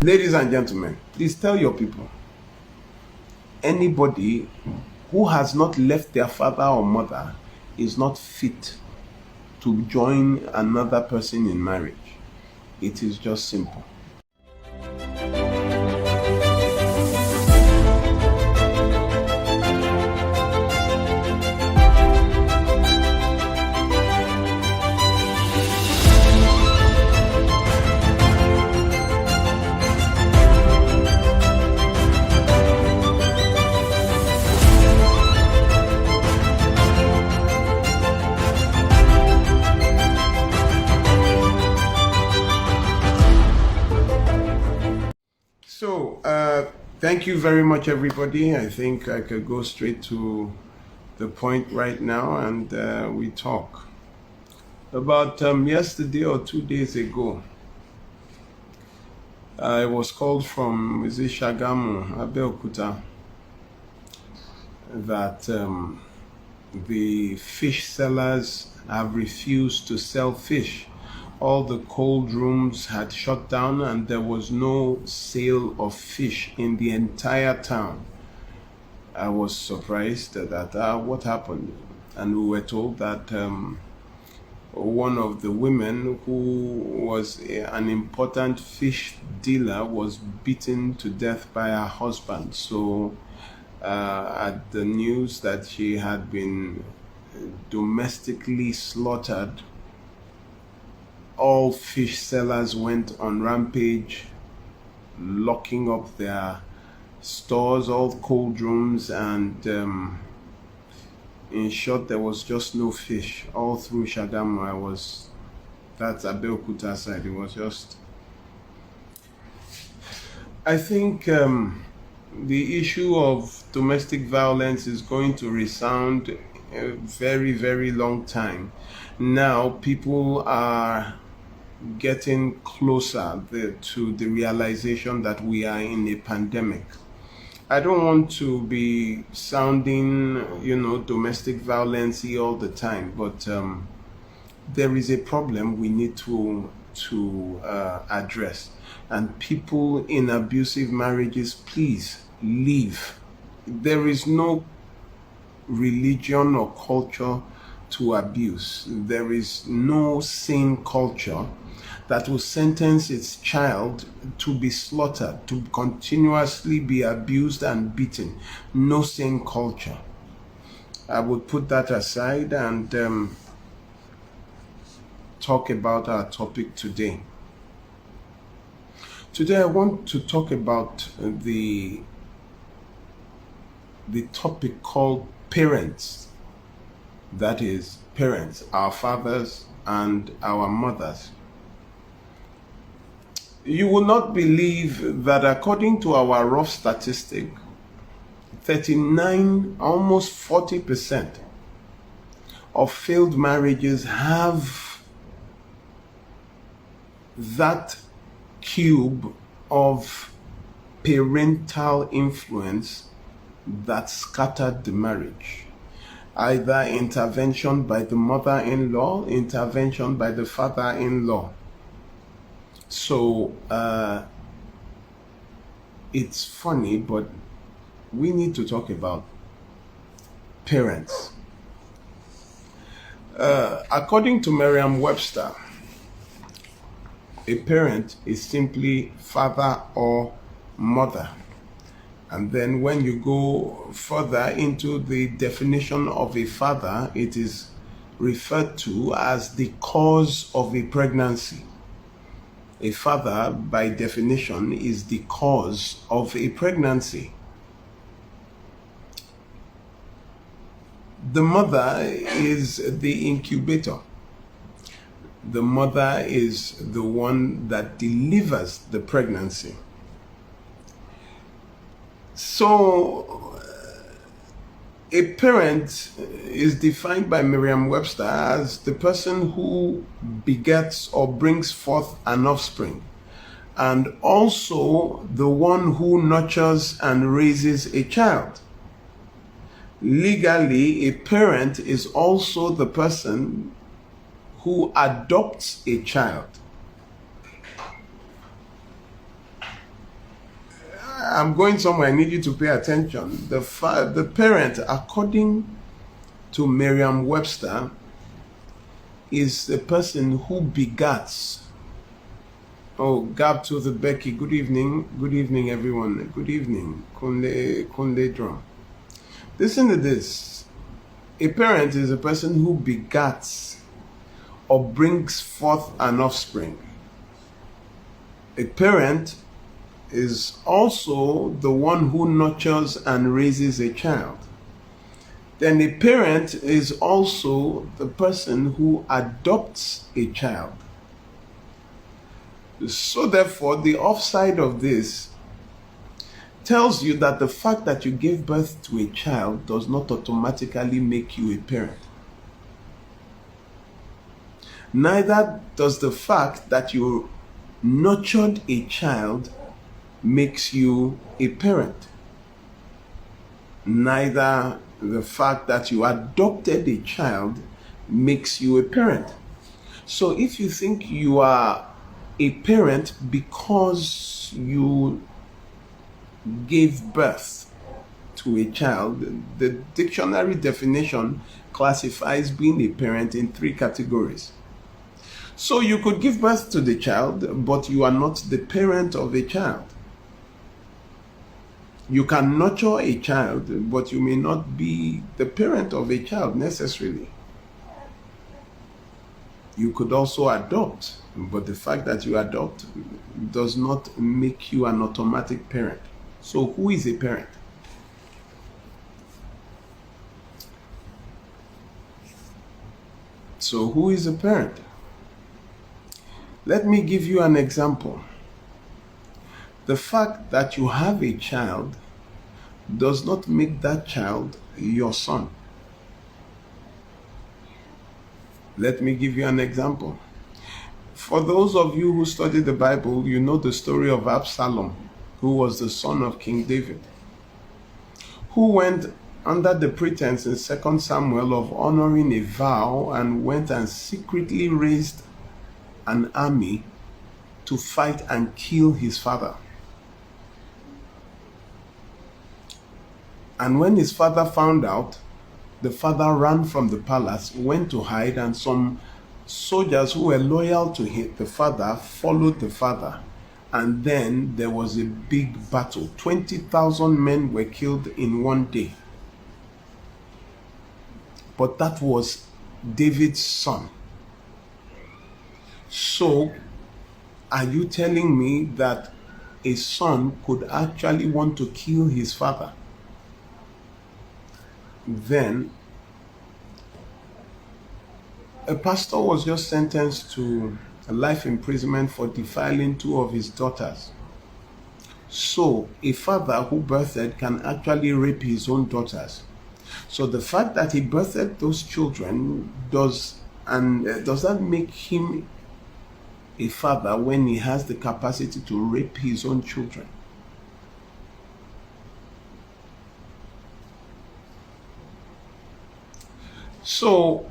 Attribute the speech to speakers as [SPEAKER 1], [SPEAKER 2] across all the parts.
[SPEAKER 1] Ladies and gentlemen, please tell your people, anybody who has not left their father or mother is not fit to join another person in marriage. It is just simple. Thank you very much, everybody. I think I could go straight to the point right now, and we talk. About yesterday or 2 days ago, I was called from Shagamu, Abeokuta, that the fish sellers have refused to sell fish. All the cold rooms had shut down and there was no sale of fish in the entire town. I was surprised that what happened, and we were told that one of the women who was an important fish dealer was beaten to death by her husband. So at the news that she had been domestically slaughtered, all fish sellers went on rampage, locking up their stores, all cold rooms, and in short, there was just no fish all through Shagamu. That's Abeokuta side. It was just, I think the issue of domestic violence is going to resound a very, very long time. Now, people are getting closer to the realization that we are in a pandemic. I don't want to be sounding, domestic violence all the time, but there is a problem we need to address. And people in abusive marriages, please leave. There is no religion or culture to abuse. There is no sane culture that will sentence its child to be slaughtered, to continuously be abused and beaten. No sane culture. I would put that aside and talk about our topic today. Today I want to talk about the topic called parents. That is, parents, our fathers and our mothers. You will not believe that according to our rough statistic, 39, almost 40% of failed marriages have that cube of parental influence that scattered the marriage. Either intervention by the mother-in-law, intervention by the father-in-law. So it's funny, but we need to talk about parents. According to Merriam-Webster, a parent is simply father or mother. And then when you go further into the definition of a father, it is referred to as the cause of a pregnancy. A father, by definition, is the cause of a pregnancy. The mother is the incubator. The mother is the one that delivers the pregnancy. So, a parent is defined by Merriam-Webster as the person who begets or brings forth an offspring, and also the one who nurtures and raises a child. Legally, a parent is also the person who adopts a child. I'm going somewhere. I need you to pay attention. The parent, according to Merriam-Webster, is the person who begats. Oh, Gab to the Becky. Good evening. Good evening, everyone. Good evening. Kunle Drum. Listen to this. A parent is a person who begats or brings forth an offspring. A parent is also the one who nurtures and raises a child. Then a parent is also the person who adopts a child. So therefore, the offside of this tells you that the fact that you gave birth to a child does not automatically make you a parent. Neither does the fact that you nurtured a child makes you a parent. Neither the fact that you adopted a child makes you a parent. So if you think you are a parent because you gave birth to a child, the dictionary definition classifies being a parent in 3 categories. So you could give birth to the child, but you are not the parent of a child. You can nurture a child, but you may not be the parent of a child necessarily. You could also adopt, but the fact that you adopt does not make you an automatic parent. So who is a parent? So who is a parent? Let me give you an example. The fact that you have a child does not make that child your son. Let me give you an example. For those of you who study the Bible, you know the story of Absalom, who was the son of King David, who went under the pretense in 2 Samuel of honoring a vow and went and secretly raised an army to fight and kill his father. And when his father found out, the father ran from the palace, went to hide, and some soldiers who were loyal to the father followed the father. And then there was a big battle. 20,000 men were killed in one day. But that was David's son. So, are you telling me that a son could actually want to kill his father? Then, a pastor was just sentenced to a life imprisonment for defiling 2 of his daughters. So, a father who birthed can actually rape his own daughters. So, the fact that he birthed those children does that make him a father when he has the capacity to rape his own children? So,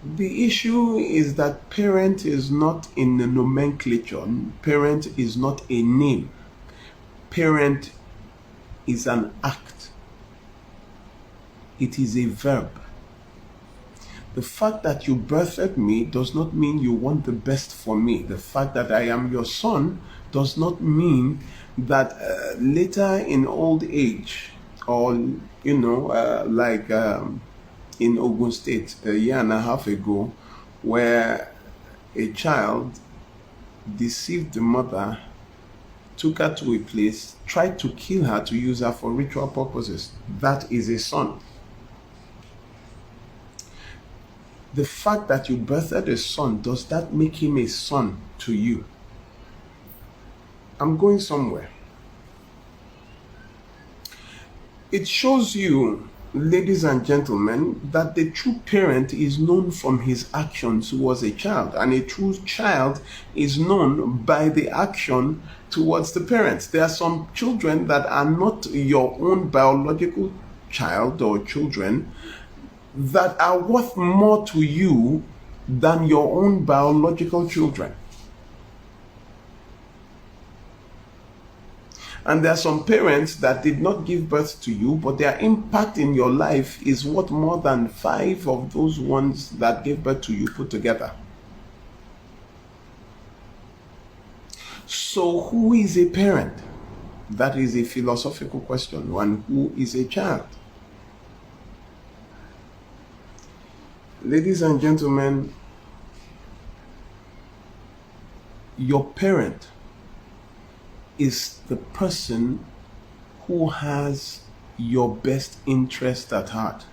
[SPEAKER 1] the issue is that parent is not in the nomenclature. Parent is not a name. Parent is an act. It is a verb. The fact that you birthed me does not mean you want the best for me. The fact that I am your son does not mean that later in old age, or in Ogun State a year and a half ago, where a child deceived the mother, took her to a place, tried to kill her to use her for ritual purposes. That is a son. The fact that you birthed a son, does that make him a son to you? I'm going somewhere. It shows you, ladies and gentlemen, that the true parent is known from his actions towards a child, and a true child is known by the action towards the parents. There are some children that are not your own biological child or children that are worth more to you than your own biological children. And there are some parents that did not give birth to you, but their impact in your life is worth more than 5 of those ones that gave birth to you put together. So who is a parent? That is a philosophical question. And who is a child? Ladies and gentlemen, your parent is the person who has your best interest at heart.